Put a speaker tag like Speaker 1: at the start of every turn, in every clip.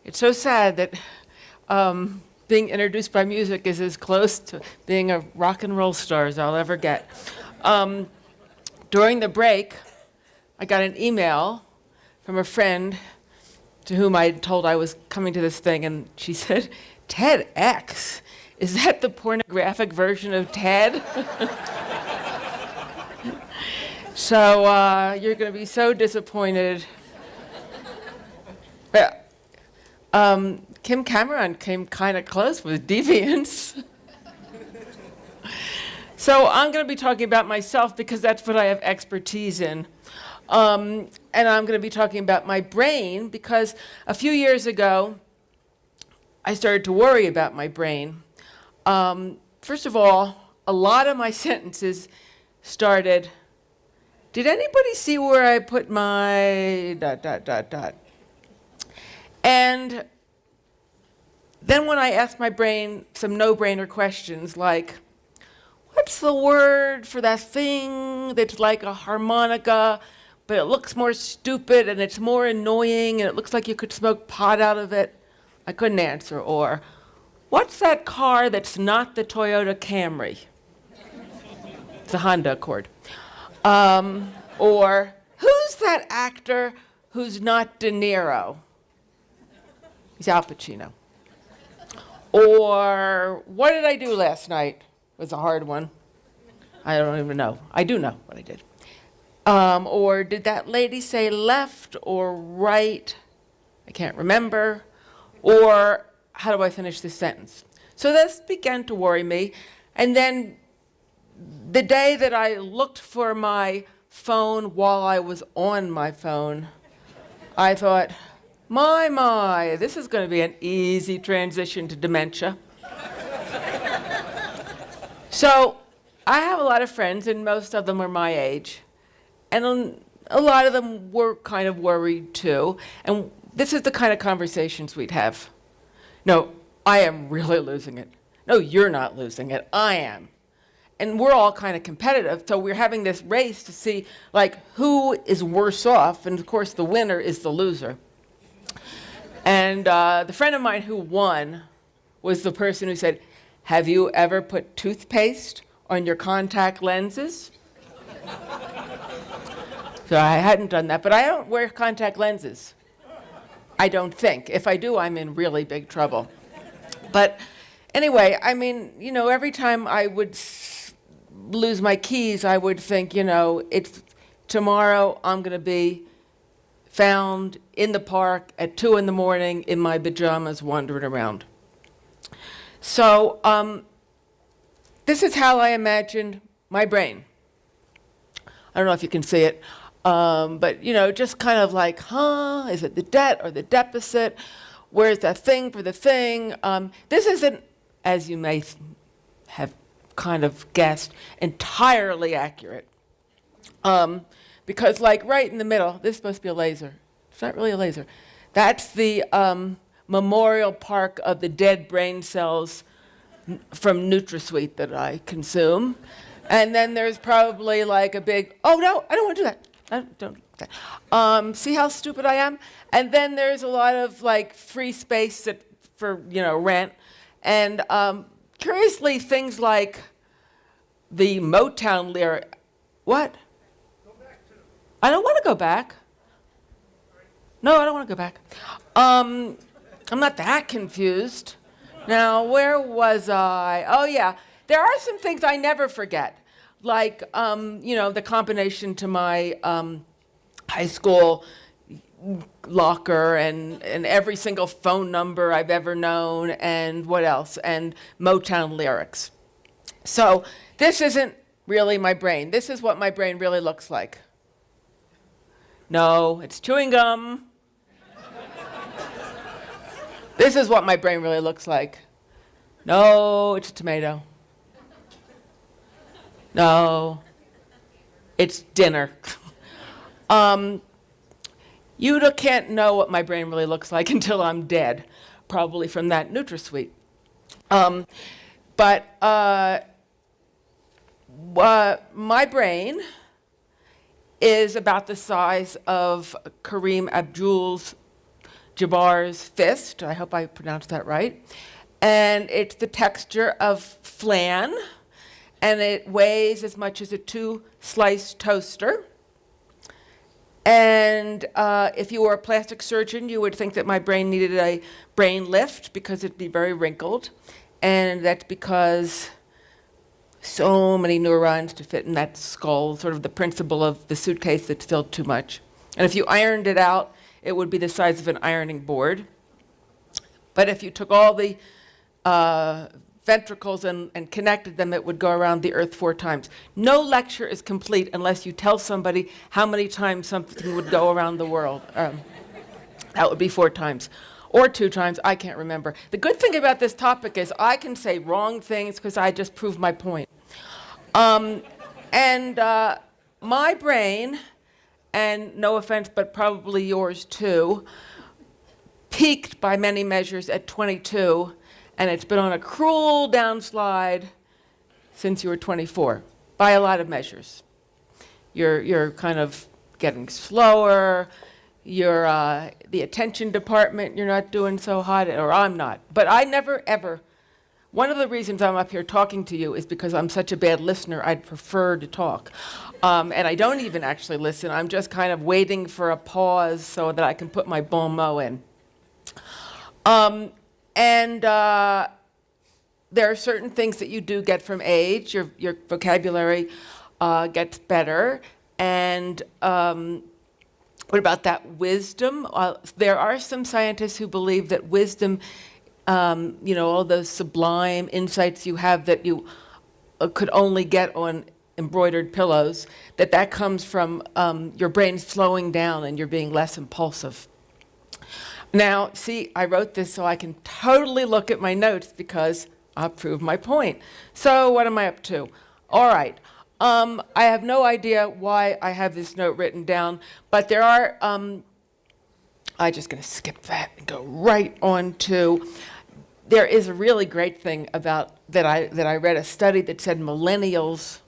Speaker 1: It's so sad that being introduced by music is as close to being a rock and roll star as I'll ever get. During the break, I got an email from a friend to whom I told I was coming to this thing, and she said, TEDx, is that the pornographic version of TED? So you're going to be so disappointed. Kim Cameron came kind of close with Deviance. So I'm going to be talking about myself because that's what I have expertise in. And I'm going to be talking about my brain because a few years ago, I started to worry about my brain. First of all, a lot of my sentences started, did anybody see where I put my ... And then when I asked my brain some no-brainer questions like, what's the word for that thing that's like a harmonica, but it looks more stupid and it's more annoying and it looks like you could smoke pot out of it? I couldn't answer. Or, what's that car that's not the Toyota Camry? It's a Honda Accord. Or, who's that actor who's not De Niro? He's Al Pacino. Or, what did I do last night? Was a hard one. I don't even know. I do know what I did. Or did that lady say left or right? I can't remember. Or how do I finish this sentence? So this began to worry me. And then the day that I looked for my phone while I was on my phone, I thought, my, this is going to be an easy transition to dementia. So I have a lot of friends, and most of them are my age. And a lot of them were kind of worried too. And this is the kind of conversations we'd have. No, I am really losing it. No, you're not losing it. I am. And we're all kind of competitive, so we're having this race to see, like, who is worse off. And of course, the winner is the loser. And the friend of mine who won was the person who said, have you ever put toothpaste on your contact lenses? So I hadn't done that, but I don't wear contact lenses. I don't think. If I do, I'm in really big trouble. But anyway, I mean, you know, every time I would lose my keys, I would think, you know, it's tomorrow I'm going to be found in the park at 2 in the morning in my pajamas wandering around. So this is how I imagined my brain. I don't know if you can see it, but you know, just kind of like, is it the debt or the deficit? Where's that thing for the thing? This isn't, as you may have kind of guessed, entirely accurate. Because like right in the middle, this is supposed to be a laser. It's not really a laser. That's the memorial park of the dead brain cells from NutraSweet that I consume. And then there's probably like a big, oh no, I don't want to do that. I don't do that. See how stupid I am? And then there's a lot of like free space for, you know, rent. And curiously, things like the Motown lyric, what? I don't want to go back. No, I don't want to go back. I'm not that confused. Now, where was I? Oh, yeah. There are some things I never forget, like, you know, the combination to my high school locker and every single phone number I've ever known, and what else, and Motown lyrics. So this isn't really my brain. This is what my brain really looks like. No, it's chewing gum. This is what my brain really looks like. No, it's a tomato. No, it's dinner. You can't know what my brain really looks like until I'm dead, probably from that NutraSweet. But my brain is about the size of Kareem Abdul's Jabbar's fist. I hope I pronounced that right. And it's the texture of flan, and it weighs as much as a 2-slice toaster. And if you were a plastic surgeon, you would think that my brain needed a brain lift because it'd be very wrinkled. And that's because so many neurons to fit in that skull, sort of the principle of the suitcase that's filled too much. And if you ironed it out, it would be the size of an ironing board. But if you took all the ventricles and connected them, it would go around the earth 4 times. No lecture is complete unless you tell somebody how many times something would go around the world. That would be 4 times. Or 2 times, I can't remember. The good thing about this topic is I can say wrong things because I just proved my point. My brain, and no offense, but probably yours too, peaked by many measures at 22, and it's been on a cruel downslide since you were 24, by a lot of measures. You're kind of getting slower, the attention department, you're not doing so hot, or I'm not. But I never, ever, one of the reasons I'm up here talking to you is because I'm such a bad listener, I'd prefer to talk. And I don't even actually listen, I'm just kind of waiting for a pause so that I can put my bon mot in. There are certain things that you do get from age. Your vocabulary gets better. And what about that wisdom? There are some scientists who believe that wisdom, all those sublime insights you have that you could only get on embroidered pillows, that comes from your brain slowing down and you're being less impulsive. Now, see, I wrote this so I can totally look at my notes because I'll prove my point. So what am I up to? All right. I have no idea why I have this note written down, but there are, I'm just going to skip that and go right on to, there is a really great thing about that I read a study that said millennials.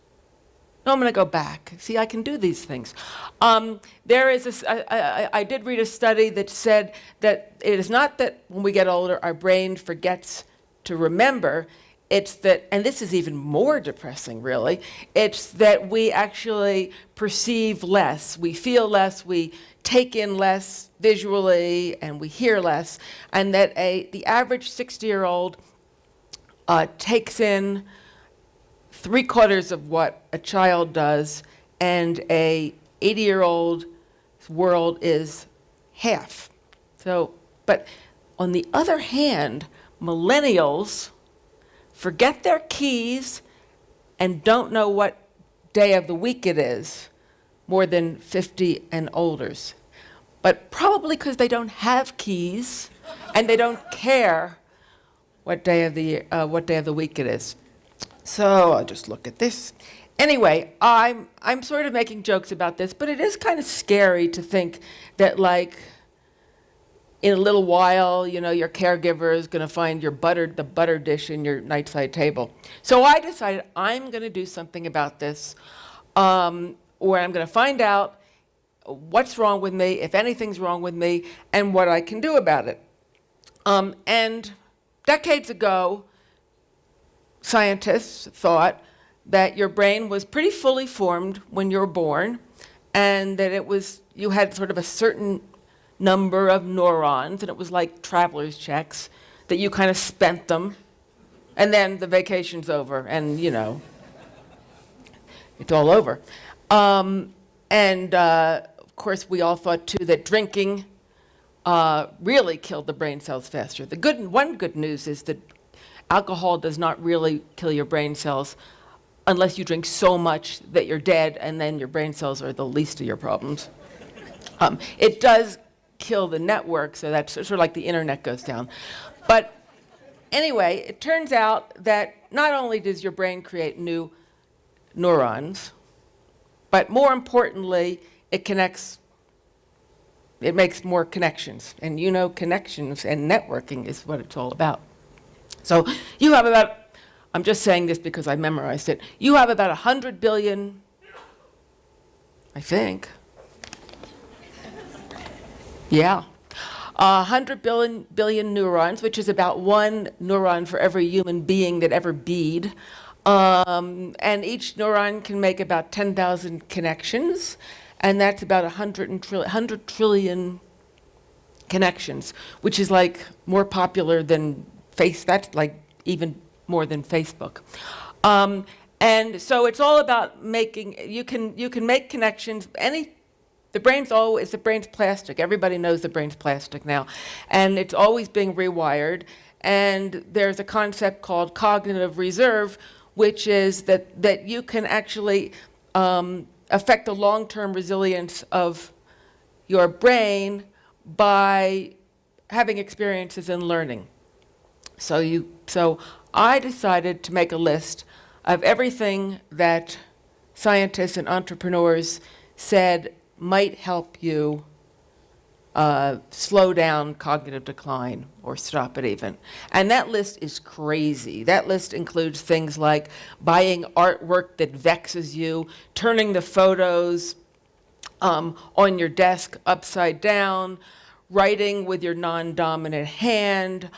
Speaker 1: No, I'm going to go back. See, I can do these things. There is I did read a study that said that it is not that when we get older, our brain forgets to remember. It's that, and this is even more depressing, really, it's that we actually perceive less. We feel less, we take in less visually, and we hear less. And that the average 60-year-old takes in 3/4 of what a child does, and a 80-year-old's world is half. So, but on the other hand, millennials forget their keys and don't know what day of the week it is more than 50 and olders. But probably because they don't have keys and they don't care what day of the week it is. So I'll just look at this. Anyway, I'm sort of making jokes about this, but it is kind of scary to think that, like, in a little while, your caregiver is going to find the butter dish in your nightside table. So I decided I'm going to do something about this, where I'm going to find out what's wrong with me, if anything's wrong with me, and what I can do about it. And decades ago, scientists thought that your brain was pretty fully formed when you were born, and that you had sort of a certain number of neurons, and it was like traveler's checks, that you kind of spent them, and then the vacation's over, and it's all over. Of course, we all thought too that drinking really killed the brain cells faster. One good news is that alcohol does not really kill your brain cells unless you drink so much that you're dead, and then your brain cells are the least of your problems. It does kill the network, so that's sort of like the internet goes down. But anyway, it turns out that not only does your brain create new neurons, but more importantly, it makes more connections. And connections and networking is what it's all about. So you have about, I'm just saying this because I memorized it, you have about 100 billion, I think, yeah, 100 billion neurons, which is about one neuron for every human being that ever beat. And each neuron can make about 10,000 connections, and that's about 100 trillion connections, which is like more popular than that's like even more than Facebook. And so it's all about you can make connections. The brain's plastic. Everybody knows the brain's plastic now. And it's always being rewired. And there's a concept called cognitive reserve, which is that you can actually affect the long-term resilience of your brain by having experiences in learning. So I decided to make a list of everything that scientists and entrepreneurs said might help you slow down cognitive decline or stop it even. And that list is crazy. That list includes things like buying artwork that vexes you, turning the photos on your desk upside down, writing with your non-dominant hand,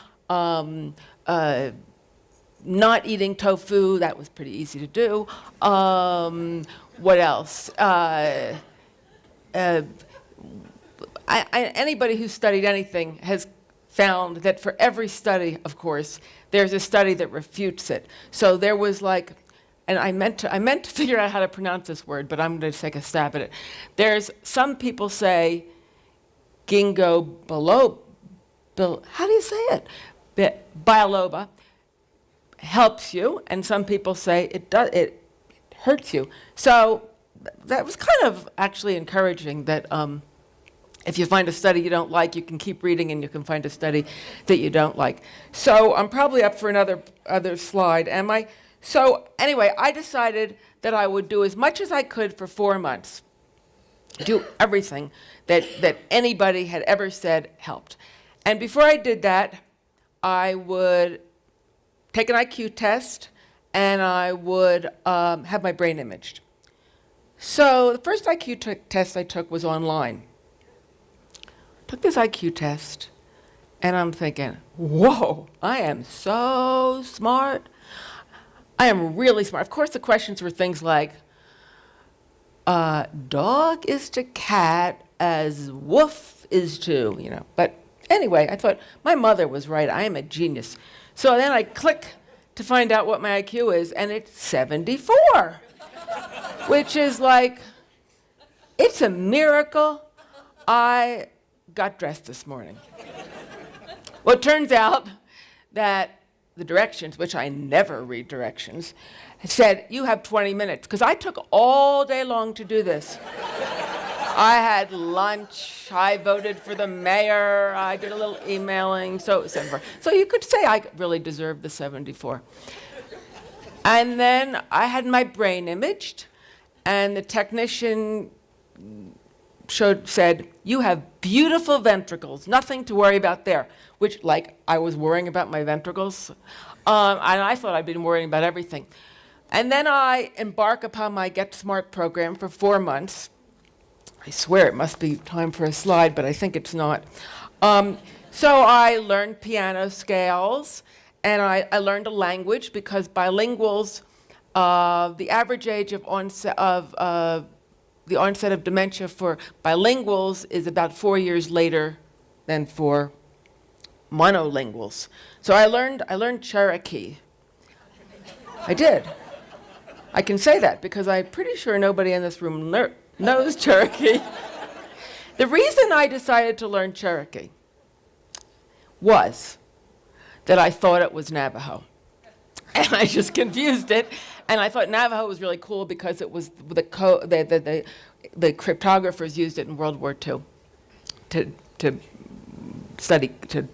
Speaker 1: not eating tofu. That was pretty easy to do. What else? Anybody who's studied anything has found that for every study, of course, there's a study that refutes it. So there was like, and I meant to figure out how to pronounce this word, but I'm going to take a stab at it. There's some people say ginkgo biloba, how do you say it? Biloba helps you, and some people say it hurts you. So that was kind of actually encouraging that if you find a study you don't like, you can keep reading and you can find a study that you don't like. So I'm probably up for another slide, am I? So anyway, I decided that I would do as much as I could for 4 months, do everything that anybody had ever said helped. And before I did that, I would take an IQ test and I would have my brain imaged. So the first IQ test I took was online. Took this IQ test, and I'm thinking, whoa, I am so smart. I am really smart. Of course, the questions were things like, dog is to cat as wolf is to, But anyway, I thought, my mother was right. I am a genius. So then I click to find out what my IQ is, and it's 74, which is like, it's a miracle. I got dressed this morning. Well, it turns out that the directions, which I never read directions, said, you have 20 minutes, because I took all day long to do this. I had lunch, I voted for the mayor, I did a little emailing, so you could say I really deserved the 74. And then I had my brain imaged, and the technician said, you have beautiful ventricles, nothing to worry about there, which, like, I was worrying about my ventricles, and I thought I'd been worrying about everything. And then I embark upon my Get Smart program for 4 months. I swear it must be time for a slide, but I think it's not. So I learned piano scales, and I learned a language, because bilinguals, the average age of the onset of dementia for bilinguals is about 4 years later than for monolinguals. So I learned Cherokee. I did. I can say that because I'm pretty sure nobody in this room knows Cherokee. The reason I decided to learn Cherokee was that I thought it was Navajo. And I just confused it. And I thought Navajo was really cool because it was the cryptographers used it in World War II to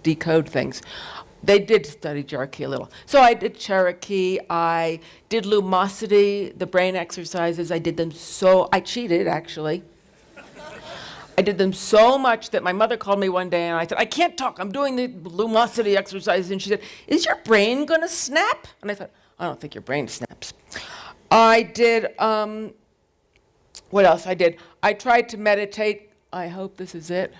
Speaker 1: decode things. They did study Cherokee a little. So I did Cherokee, I did Lumosity, the brain exercises. I cheated, actually. I did them so much that my mother called me one day and I said, I can't talk, I'm doing the Lumosity exercises. And she said, is your brain gonna snap? And I thought, I don't think your brain snaps. I did, what else I did? I tried to meditate. I hope this is it.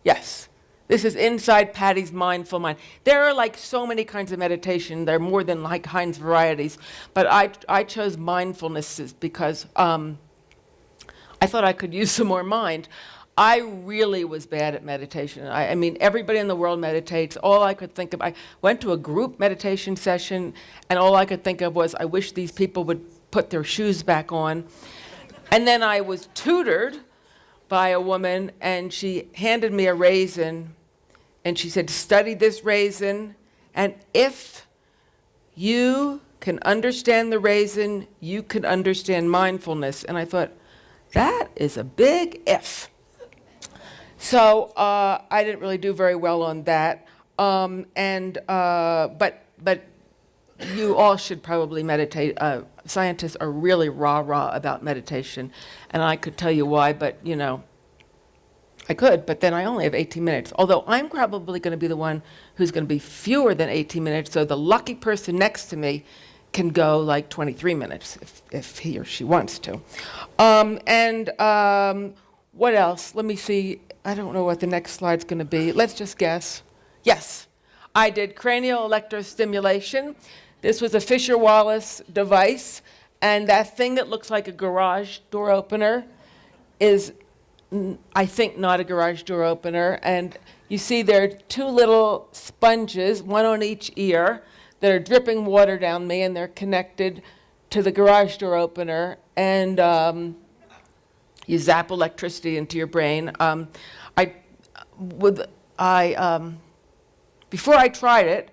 Speaker 1: Yes. This is Inside Patty's Mindful Mind. There are like so many kinds of meditation. There are more than like kinds of varieties. But I chose mindfulness because I thought I could use some more mind. I really was bad at meditation. I mean, everybody in the world meditates. All I could think of, I went to a group meditation session, and all I could think of was, I wish these people would put their shoes back on. And then I was tutored by a woman, and she handed me a raisin, and she said, study this raisin, and if you can understand the raisin, you can understand mindfulness. And I thought, that is a big if. So I didn't really do very well on that. But you all should probably meditate. Scientists are really rah-rah about meditation, and I could tell you why, but you know, I could, but then I only have 18 minutes. Although I'm probably going to be the one who's going to be fewer than 18 minutes, so the lucky person next to me can go like 23 minutes if he or she wants to. What else? Let me see. I don't know what the next slide's going to be. Let's just guess. Yes, I did cranial electrostimulation. This was a Fisher-Wallace device, and that thing that looks like a garage door opener is, I think, not a garage door opener. And you see there are two little sponges, one on each ear, that are dripping water down me, and they're connected to the garage door opener. And you zap electricity into your brain. Before I tried it,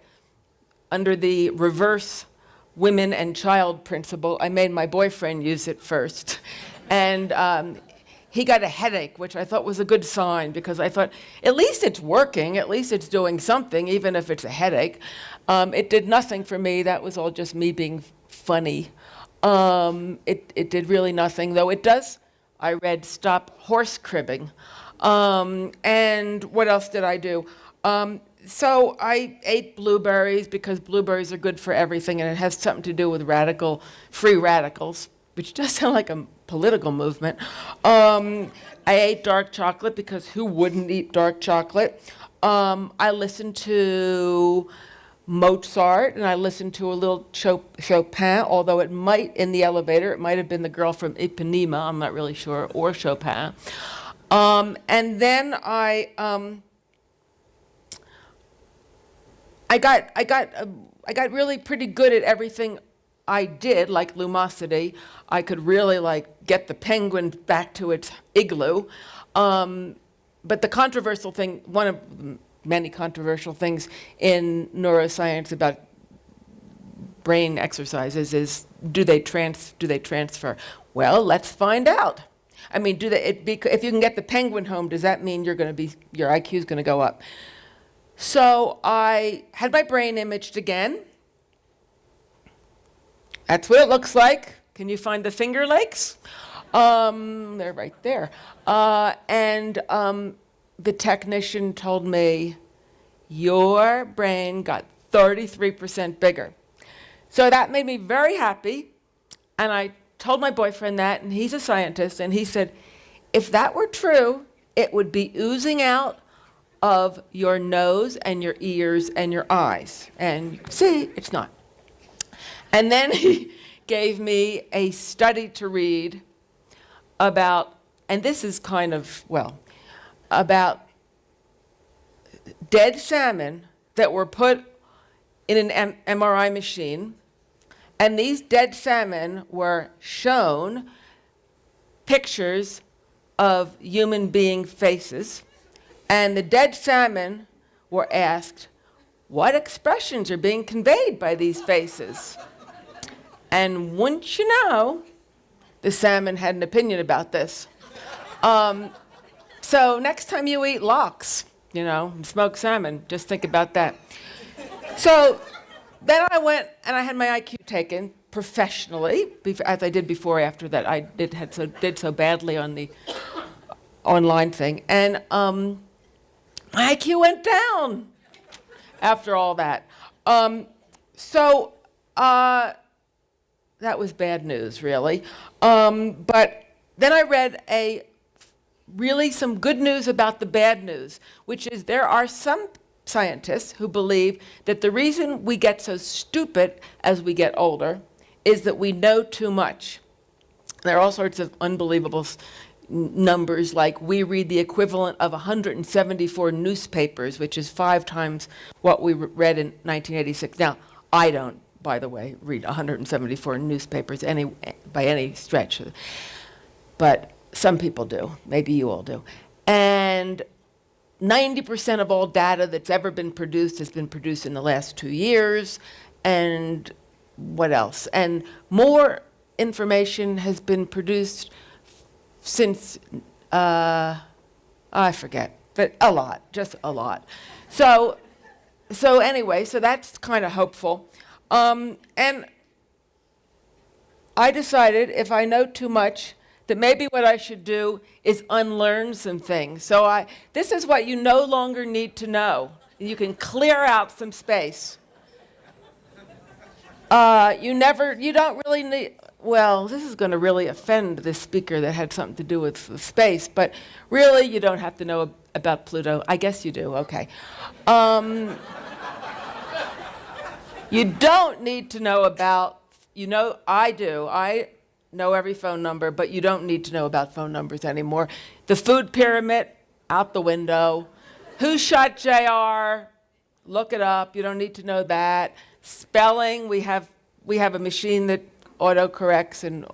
Speaker 1: under the reverse women and child principle, I made my boyfriend use it first. And he got a headache, which I thought was a good sign, because I thought, at least it's working, at least it's doing something, even if it's a headache. It did nothing for me. That was all just me being funny. It did really nothing, though it does, I read, stop horse cribbing. And what else did I do? So I ate blueberries, because blueberries are good for everything, and it has something to do with free radicals, which does sound like a political movement. I ate dark chocolate, because who wouldn't eat dark chocolate? I listened to Mozart, and I listened to a little Chopin, although it might, in the elevator, it might have been the girl from Ipanema, I'm not really sure, or Chopin. And then I got really pretty good at everything I did, like lumosity. I could really like get the penguin back to its igloo. But the controversial thing, one of many controversial things in neuroscience about brain exercises is, do they transfer? Well, let's find out. I mean, if you can get the penguin home, does that mean your IQ is going to go up? So I had my brain imaged again. That's what it looks like. Can you find the Finger Lakes? They're right there. The technician told me, your brain got 33% bigger. So that made me very happy, and I told my boyfriend that, and he's a scientist, and he said, if that were true, it would be oozing out of your nose and your ears and your eyes. And you can see, it's not. And then he gave me a study to read about, and this is kind of, about dead salmon that were put in an MRI machine, and these dead salmon were shown pictures of human being faces, and the dead salmon were asked, what expressions are being conveyed by these faces? And wouldn't you know, the salmon had an opinion about this. So next time you eat lox, and smoked salmon, just think about that. So then I went and I had my IQ taken professionally, as I did before. After that, I did so badly on the online thing, and my IQ went down after all that. That was bad news, really. But then I read a really some good news about the bad news, which is there are some scientists who believe that the reason we get so stupid as we get older is that we know too much. There are all sorts of unbelievable numbers, like we read the equivalent of 174 newspapers, which is 5 times what we read in 1986. Now, I don't, by the way, read 174 newspapers by any stretch, but some people do. Maybe you all do. And 90% of all data that's ever been produced has been produced in the last 2 years. And what else? And more information has been produced since, I forget, but a lot, just a lot. So anyway, so that's kind of hopeful. And I decided if I know too much, that maybe what I should do is unlearn some things. So this is what you no longer need to know. You can clear out some space. You don't really need, well, this is going to really offend this speaker that had something to do with the space, but really you don't have to know about Pluto. I guess you do, okay. You don't need to know about, I do. I know every phone number, but you don't need to know about phone numbers anymore. The food pyramid, out the window. Who shot JR? Look it up. You don't need to know that. Spelling, we have a machine that autocorrects and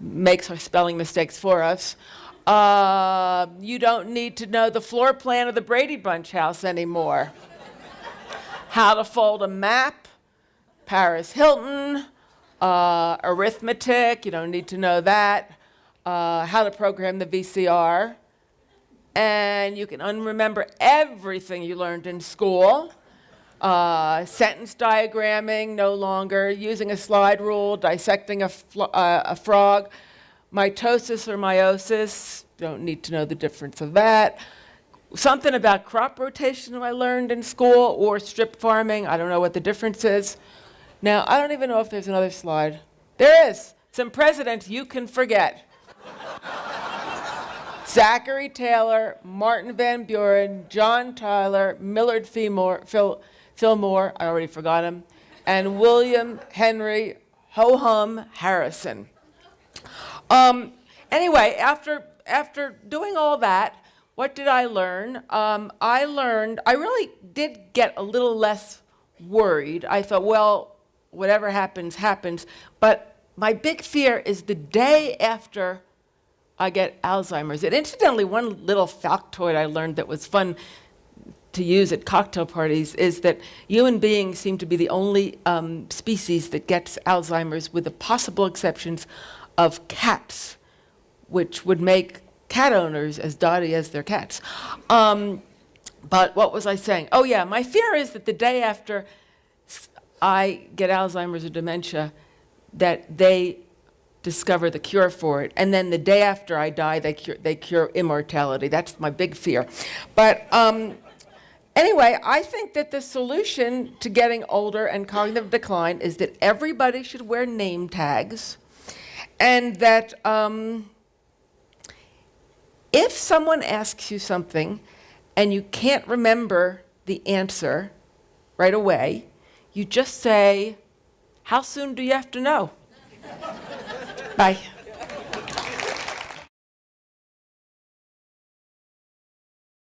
Speaker 1: makes our spelling mistakes for us. You don't need to know the floor plan of the Brady Bunch house anymore. How to fold a map, Paris Hilton, arithmetic, you don't need to know that. How to program the VCR. And you can unremember everything you learned in school. Sentence diagramming, no longer. Using a slide rule, dissecting a frog. Mitosis or meiosis, don't need to know the difference of that. Something about crop rotation I learned in school, or strip farming, I don't know what the difference is. Now, I don't even know if there's another slide. There is. Some presidents you can forget. Zachary Taylor, Martin Van Buren, John Tyler, Millard Fillmore, I already forgot him, and William Henry Ho-Hum Harrison. Anyway, after doing all that, what did I learn? I really did get a little less worried. I thought, well, whatever happens, happens. But my big fear is the day after I get Alzheimer's. And incidentally, one little factoid I learned that was fun to use at cocktail parties is that human beings seem to be the only species that gets Alzheimer's, with the possible exceptions of cats, which would make cat owners as dotty as their cats. But what was I saying? Oh yeah, my fear is that the day after I get Alzheimer's or dementia, that they discover the cure for it, and then the day after I die, they cure immortality. That's my big fear. But anyway, I think that the solution to getting older and cognitive decline is that everybody should wear name tags, and that if someone asks you something and you can't remember the answer right away, you just say, "How soon do you have to know?" Bye.